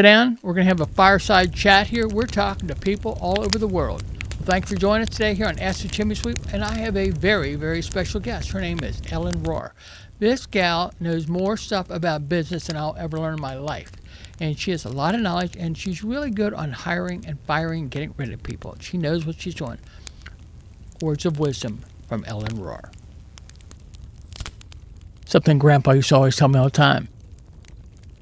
Sit down. We're going to have a fireside chat here. We're talking to people all over the world. Well, thanks for joining us today here on Ask the Chimney Sweep. And I have a very, very special guest. Her name is Ellen Rohr. This gal knows more stuff about business than I'll ever learn in my life. And she has a lot of knowledge, and she's really good on hiring and firing and getting rid of people. She knows what she's doing. Words of wisdom from Ellen Rohr. Something Grandpa used to always tell me all the time.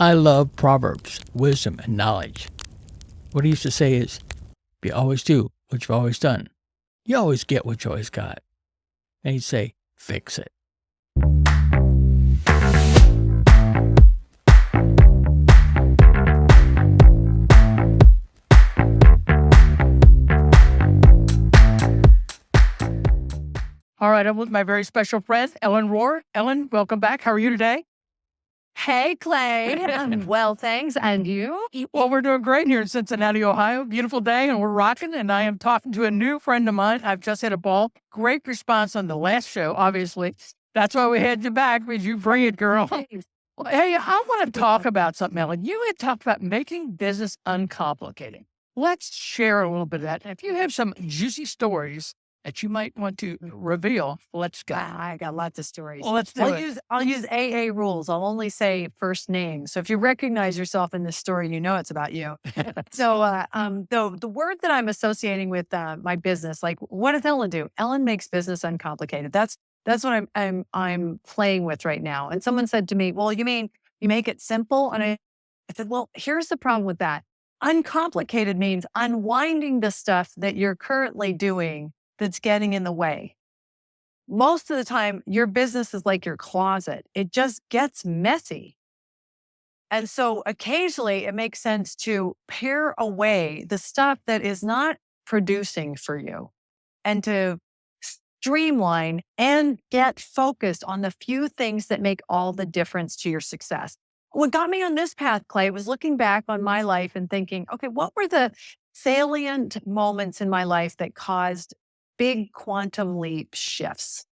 I love proverbs, wisdom, and knowledge. What he used to say is, if you always do what you've always done, you always get what you always got. And he'd say, fix it. All right, I'm with my very special friend, Ellen Rohr. Ellen, welcome back. How are you today? Hey, Clay. I'm well, thanks. And you? Well, we're doing great here in Cincinnati, Ohio. Beautiful day, and we're rocking. And I am talking to a new friend of mine. I've just hit a ball. Great response on the last show, obviously. That's why we had you back, because you bring it, girl. Well, hey, I want to talk about something, Ellen. You had talked about making business uncomplicated. Let's share a little bit of that. And if you have some juicy stories that you might want to reveal, let's go. I got lots of stories. Well, let's do it. I'll use AA rules. I'll only say first names. So if you recognize yourself in this story, you know it's about you. So the word that I'm associating with my business, like what does Ellen do? Ellen makes business uncomplicated. That's what I'm playing with right now. And someone said to me, well, you mean you make it simple? And I said, well, here's the problem with that. Uncomplicated means unwinding the stuff that you're currently doing that's getting in the way. Most of the time, your business is like your closet. It just gets messy. And so occasionally it makes sense to pare away the stuff that is not producing for you and to streamline and get focused on the few things that make all the difference to your success. What got me on this path, Clay, was looking back on my life and thinking, okay, what were the salient moments in my life that caused big quantum leap shifts?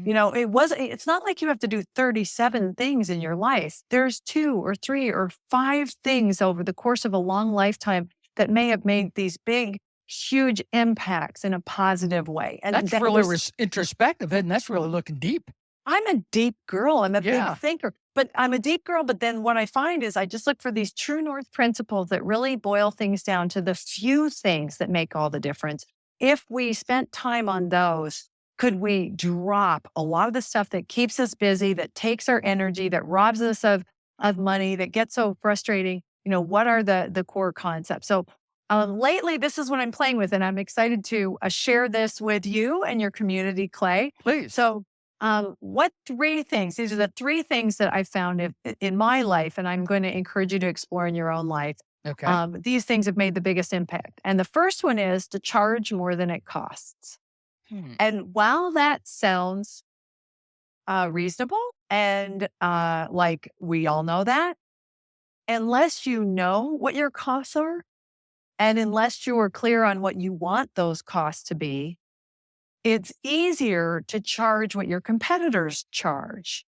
You know, it's not like you have to do 37 things in your life. There's 2 or 3 or 5 things over the course of a long lifetime that may have made these big, huge impacts in a positive way. And that's really introspective, and that's really looking deep. I'm a deep girl. I'm a big thinker, but I'm a deep girl. But then what I find is I just look for these true north principles that really boil things down to the few things that make all the difference. If we spent time on those, could we drop a lot of the stuff that keeps us busy, that takes our energy, that robs us of money, that gets so frustrating? You know, what are the core concepts? So lately, this is what I'm playing with, and I'm excited to share this with you and your community, Clay. Please. So what 3 things? These are the 3 things that I found in my life, and I'm going to encourage you to explore in your own life. Okay. These things have made the biggest impact. And the first one is to charge more than it costs. And while that sounds reasonable and like we all know that, unless you know what your costs are, and unless you are clear on what you want those costs to be, it's easier to charge what your competitors charge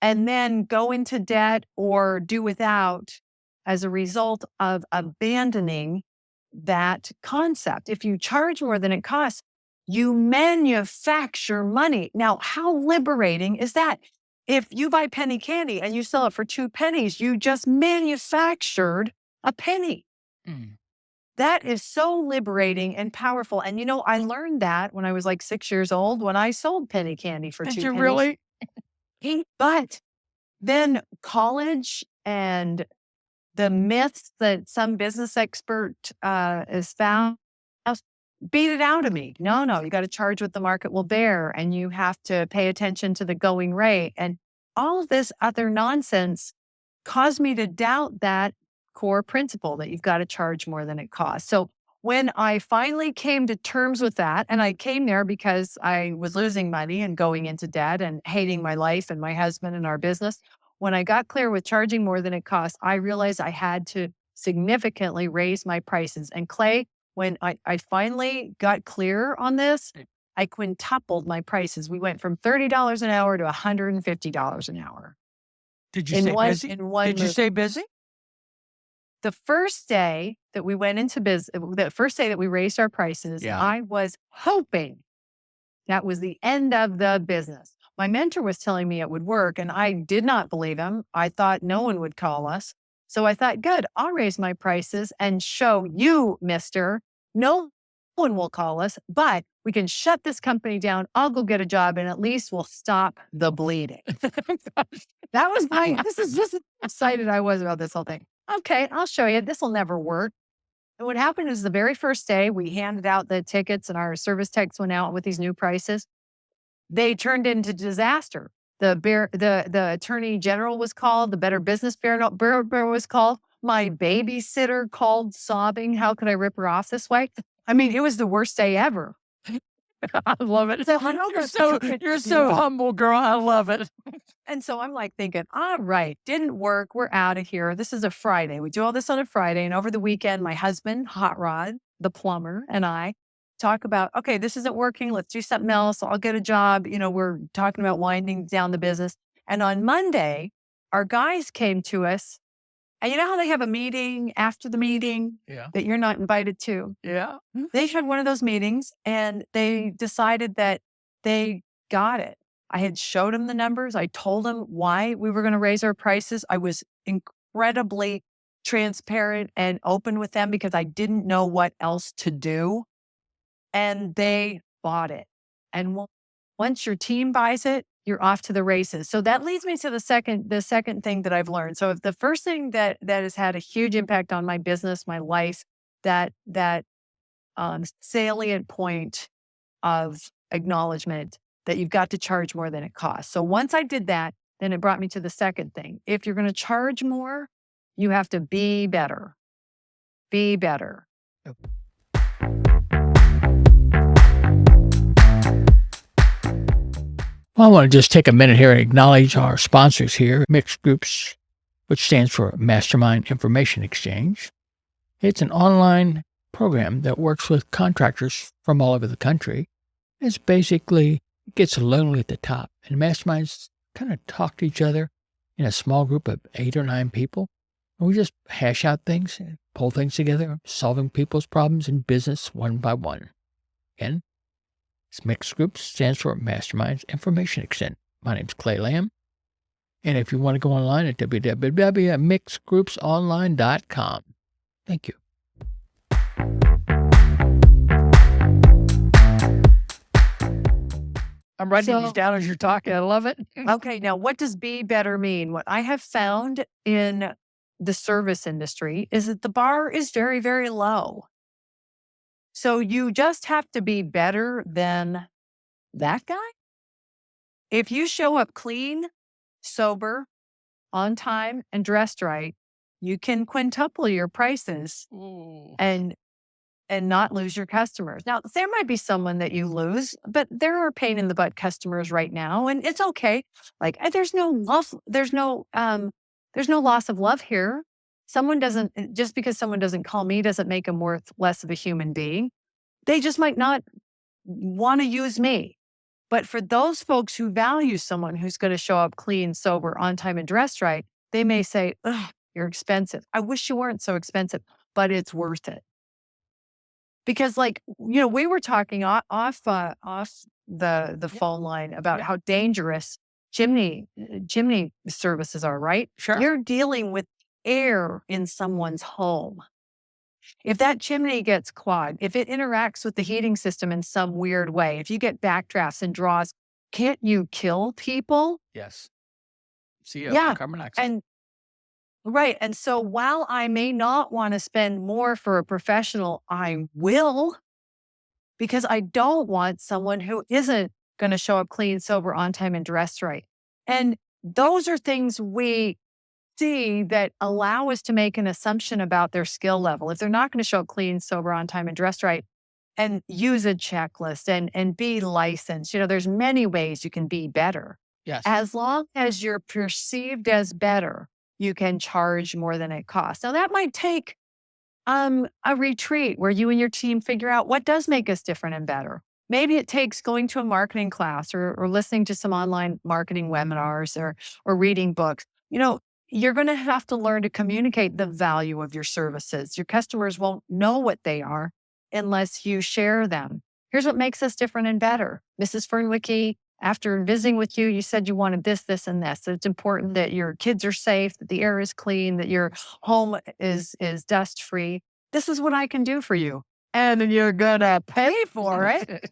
and then go into debt or do without as a result of abandoning that concept. If you charge more than it costs, you manufacture money. Now, how liberating is that? If you buy penny candy and you sell it for 2 pennies, you just manufactured a penny. That is so liberating and powerful. And, you know, I learned that when I was like 6 years old when I sold penny candy for 2 pennies. Did you really? But then college and the myths that some business expert has found beat it out of me. No, you got to charge what the market will bear, and you have to pay attention to the going rate. And all of this other nonsense caused me to doubt that core principle that you've got to charge more than it costs. So when I finally came to terms with that, and I came there because I was losing money and going into debt and hating my life and my husband and our business, when I got clear with charging more than it costs, I realized I had to significantly raise my prices. And Clay, when I finally got clear on this, I quintupled my prices. We went from $30 an hour to $150 an hour. Did you stay busy? Did you stay busy? the first day that we went into business, the first day that we raised our prices, I was hoping that was the end of the business. My mentor was telling me it would work, and I did not believe him. I thought no one would call us. So I thought, good, I'll raise my prices and show you, mister, no one will call us, but we can shut this company down. I'll go get a job, and at least we'll stop the bleeding. That was this is just how excited I was about this whole thing. Okay, I'll show you. This will never work. And what happened is the very first day we handed out the tickets and our service techs went out with these new prices. They turned into disaster. The attorney general was called. The Better Business Bureau was called. My babysitter called sobbing. How could I rip her off this way? I mean, it was the worst day ever. I love it. So you're so humble, girl. I love it. And so I'm like thinking, all right, didn't work. We're out of here. This is a Friday. We do all this on a Friday. And over the weekend, my husband, Hot Rod, the plumber, and I talk about, okay, this isn't working. Let's do something else. I'll get a job. We're talking about winding down the business. And on Monday, our guys came to us. And you know how they have a meeting after the meeting that you're not invited to? Yeah. They had one of those meetings and they decided that they got it. I had showed them the numbers. I told them why we were going to raise our prices. I was incredibly transparent and open with them because I didn't know what else to do. And they bought it. And once your team buys it, you're off to the races. So that leads me to the second thing that I've learned. So the first thing that has had a huge impact on my business, my life, that salient point of acknowledgement that you've got to charge more than it costs. So once I did that, then it brought me to the second thing. If you're going to charge more, you have to be better. Be better. Yep. Well, I want to just take a minute here and acknowledge our sponsors here, Mixed Groups, which stands for Mastermind Information Exchange. It's an online program that works with contractors from all over the country. It's basically, it gets lonely at the top, and masterminds kind of talk to each other in a small group of 8 or 9 people. And we just hash out things, and pull things together, solving people's problems in business one by one. Again, Mixed Groups stands for Masterminds Information Exchange. My name's Clay Lamb. And if you want to go online at www.mixedgroupsonline.com. Thank you. I'm writing these down as you're talking. I love it. Okay, now what does be better mean? What I have found in the service industry is that the bar is very, very low. So you just have to be better than that guy. If you show up clean, sober, on time, and dressed right, you can quintuple your prices and not lose your customers. Now, there might be someone that you lose, but there are pain in the butt customers right now, and it's okay. Like there's no loss of love here. Just because someone doesn't call me doesn't make them worth less of a human being. They just might not want to use me. But for those folks who value someone who's going to show up clean, sober, on time, and dressed right, they may say, "Ugh, you're expensive. I wish you weren't so expensive, but it's worth it." Because we were talking off the phone line about how dangerous chimney services are, right? Sure. You're dealing with air in someone's home. If that chimney gets clogged, if it interacts with the heating system in some weird way, if you get backdrafts and draws, can't you kill people? Yes. Carbon monoxide. And so while I may not want to spend more for a professional, I will, because I don't want someone who isn't going to show up clean, sober, on time, and dressed right. And those are things we see that allow us to make an assumption about their skill level. If they're not going to show up clean, sober, on time, and dressed right, and use a checklist and be licensed, there's many ways you can be better. Yes. As long as you're perceived as better, you can charge more than it costs. Now that might take a retreat where you and your team figure out what does make us different and better. Maybe it takes going to a marketing class or listening to some online marketing webinars or reading books. you're going to have to learn to communicate the value of your services. Your customers won't know what they are unless you share them. Here's what makes us different and better. Mrs. Fernwicke, after visiting with you, you said you wanted this, this, and this. So it's important that your kids are safe, that the air is clean, that your home is dust free. This is what I can do for you. And you're going to pay for it.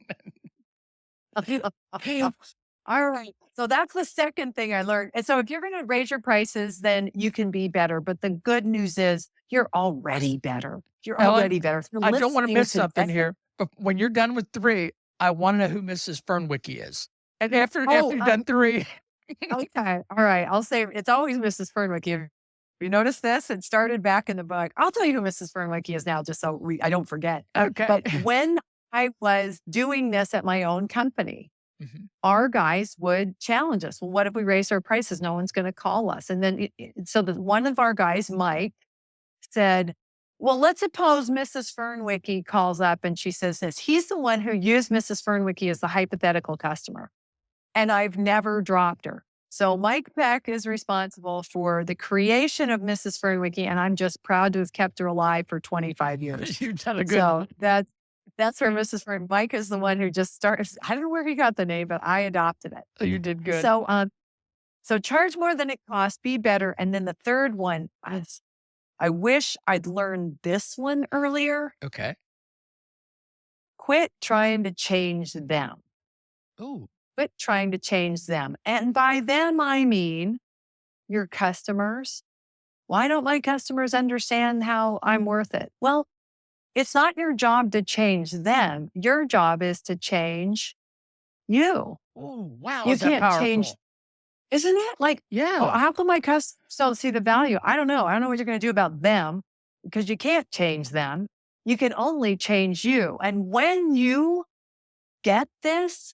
All right. So that's the second thing I learned. And so if you're going to raise your prices, then you can be better. But the good news is you're already better. You're Ellen, already better. So I don't want to listening miss to something that- here, but when you're done with 3, I want to know who Mrs. Fernwicke is. And after you've done 3, Okay. All right. I'll say it's always Mrs. Fernwicke. If you notice this, it started back in the book. I'll tell you who Mrs. Fernwicke is now, just so I don't forget. okay. But when I was doing this at my own company, our guys would challenge us. Well, what if we raise our prices? No one's going to call us. And then, one of our guys, Mike, said, well, let's suppose Mrs. Fernwicke calls up and she says this. He's the one who used Mrs. Fernwicke as the hypothetical customer. And I've never dropped her. So Mike Peck is responsible for the creation of Mrs. Fernwicke, and I'm just proud to have kept her alive for 25 years. You've done a good So that's where Mrs. Fern. Mike is the one who just started. I don't know where he got the name, but I adopted it. Oh, you did good. So charge more than it costs, be better. And then the third one, I wish I'd learned this one earlier. Okay. Quit trying to change them. Oh. Quit trying to change them. And by them, I mean your customers. Why don't my customers understand how I'm worth it? Well, it's not your job to change them. Your job is to change you. Oh, wow. You Is that can't powerful? change. Isn't it? Like, Yeah. how can my customers don't see the value? I don't know. I don't know what you're going to do about them because you can't change them. You can only change you. And when you get this,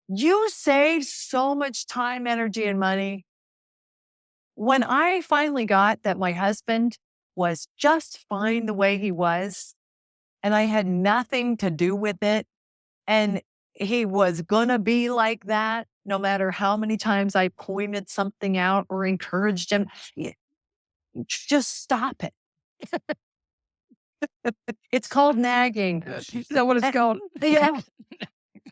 you save so much time, energy, and money. When I finally got that my husband was just fine the way he was, and I had nothing to do with it, and he was going to be like that, no matter how many times I pointed something out or encouraged him, just stop it. It's called nagging. Is that what it's called? Yeah.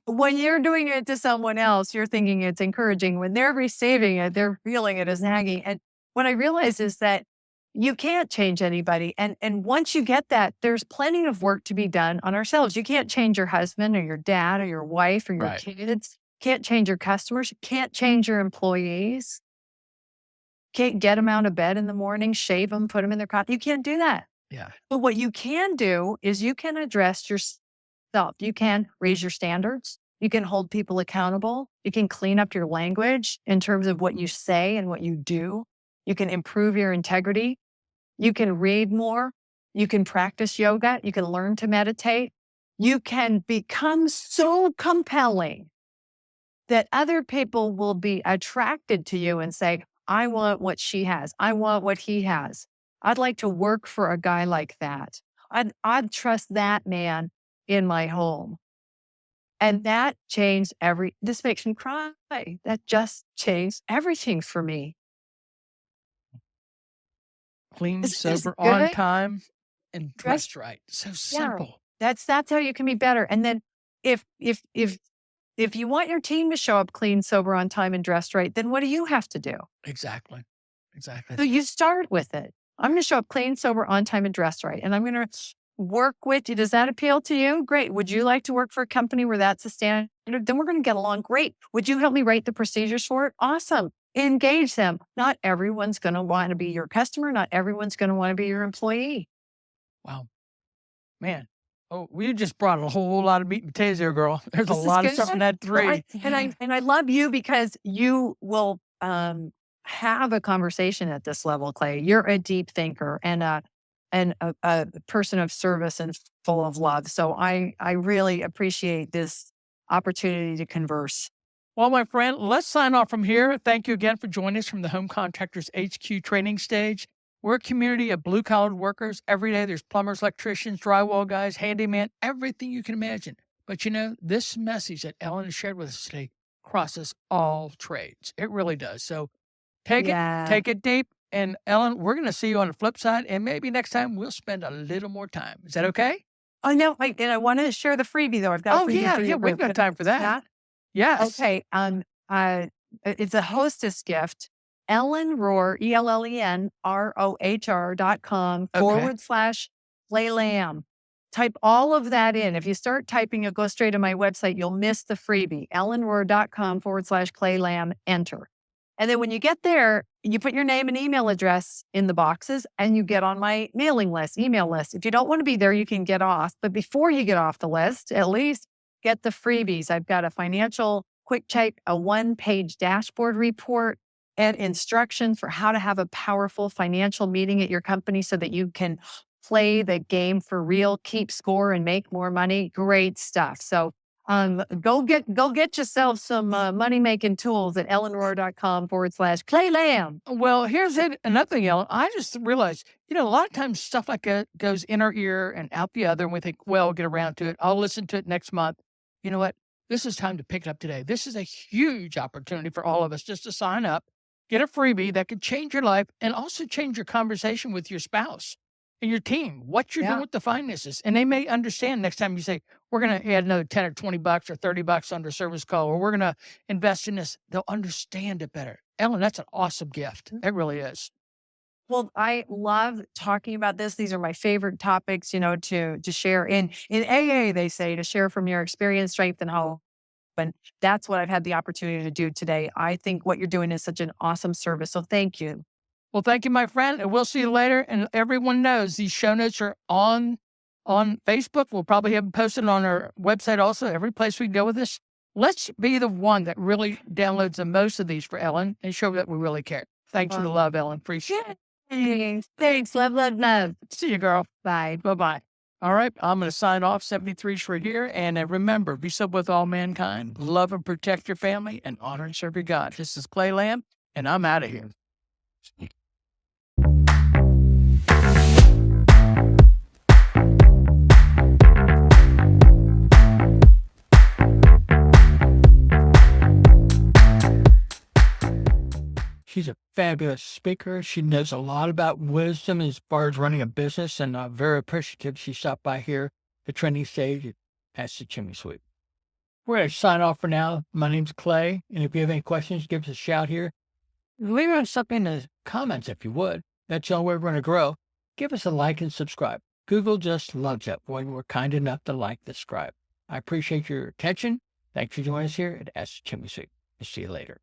When you're doing it to someone else, you're thinking it's encouraging. When they're receiving it, they're feeling it as nagging. And what I realize is that you can't change anybody. And once you get that, there's plenty of work to be done on ourselves. You can't change your husband or your dad or your wife or your Right. kids. Can't change your customers. Can't change your employees. Can't get them out of bed in the morning, shave them, put them in their coffee. You can't do that. Yeah. But what you can do is you can address yourself. You can raise your standards. You can hold people accountable. You can clean up your language in terms of what you say and what you do. You can improve your integrity. You can read more. You can practice yoga. You can learn to meditate. You can become so compelling that other people will be attracted to you and say, I want what she has. I want what he has. I'd like to work for a guy like that. I'd trust that man in my home. And that changed this makes me cry. That just changed everything for me. Clean, Isn't this sober, on good? time, and dressed right. So simple. That's how you can be better. And then if you want your team to show up clean, sober, on time, and dressed right, then what do you have to do? Exactly. So you start with it. I'm going to show up clean, sober, on time, and dressed right. And I'm going to work with you. Does that appeal to you? Great. Would you like to work for a company where that's a standard? Then we're going to get along. Great. Would you help me write the procedures for it? Awesome. Engage them. Not everyone's going to want to be your customer. Not everyone's going to want to be your employee. Wow. Man. Oh, we just brought a whole lot of meat and potatoes here, girl. There's a This is lot of good. stuff in that 3. And I love you because you will have a conversation at this level, Clay. You're a deep thinker and a person of service and full of love. So I really appreciate this opportunity to converse. Well, my friend, let's sign off from here. Thank you again for joining us from the Home Contractors HQ training stage. We're a community of blue-collar workers. Every day there's plumbers, electricians, drywall guys, handyman, everything you can imagine. But this message that Ellen has shared with us today crosses all trades. It really does. So Take Yeah. it, take it deep. And Ellen, we're going to see you on the flip side. And maybe next time we'll spend a little more time. Is that okay? I know. And I want to share the freebie though. I've got a Oh, freebie yeah. for Yeah. your We've group. got time for that. Yeah. Yes. Okay. It's a hostess gift. Ellen Rohr, ELLENROHR.com /Play Lamb. Type all of that in. If you start typing, you'll go straight to my website. You'll miss the freebie. EllenRohr.com /Clay Lamb. Enter. And then when you get there, you put your name and email address in the boxes and you get on my mailing list, email list. If you don't want to be there, you can get off. But before you get off the list, at least get the freebies. I've got a financial quick check, a 1-page dashboard report, and instructions for how to have a powerful financial meeting at your company so that you can play the game for real, keep score, and make more money. Great stuff. So go get yourself some money making tools at ellenrohr.com /Clay Lamb. Well, here's another thing, Ellen. I just realized, a lot of times stuff like that goes in our ear and out the other, and we think, well, we'll get around to it. I'll listen to it next month. You know what? This is time to pick it up today. This is a huge opportunity for all of us just to sign up, get a freebie that could change your life and also change your conversation with your spouse and your team, what you're doing with the finances. And they may understand next time you say, we're going to add another 10 or 20 bucks or 30 bucks under service call, or we're going to invest in this. They'll understand it better. Ellen, that's an awesome gift. It really is. Well, I love talking about this. These are my favorite topics, to share. In AA, they say to share from your experience, strength, and hope. And that's what I've had the opportunity to do today. I think what you're doing is such an awesome service. So thank you. Well, thank you, my friend. And we'll see you later. And everyone knows these show notes are on Facebook. We'll probably have them posted on our website also, every place we go with this. Let's be the one that really downloads the most of these for Ellen and show that we really care. Thanks for the love, Ellen. Appreciate it. Thanks. Love, love, love. See you, girl. Bye. Bye-bye. All right, I'm going to sign off. 73 for here. And remember, be so with all mankind. Love and protect your family and honor and serve your God. This is Clay Lamb, and I'm out of here. She's a fabulous speaker. She knows a lot about wisdom as far as running a business, and I'm very appreciative she stopped by here, the trending stage at Ask the Chimney Sweep. We're going to sign off for now. My name's Clay, and if you have any questions, give us a shout here. Leave us something in the comments if you would. That's the only way we're going to grow. Give us a like and subscribe. Google just loves it when we're kind enough to like and subscribe. I appreciate your attention. Thanks for joining us here at Ask the Chimney Sweep. See you later.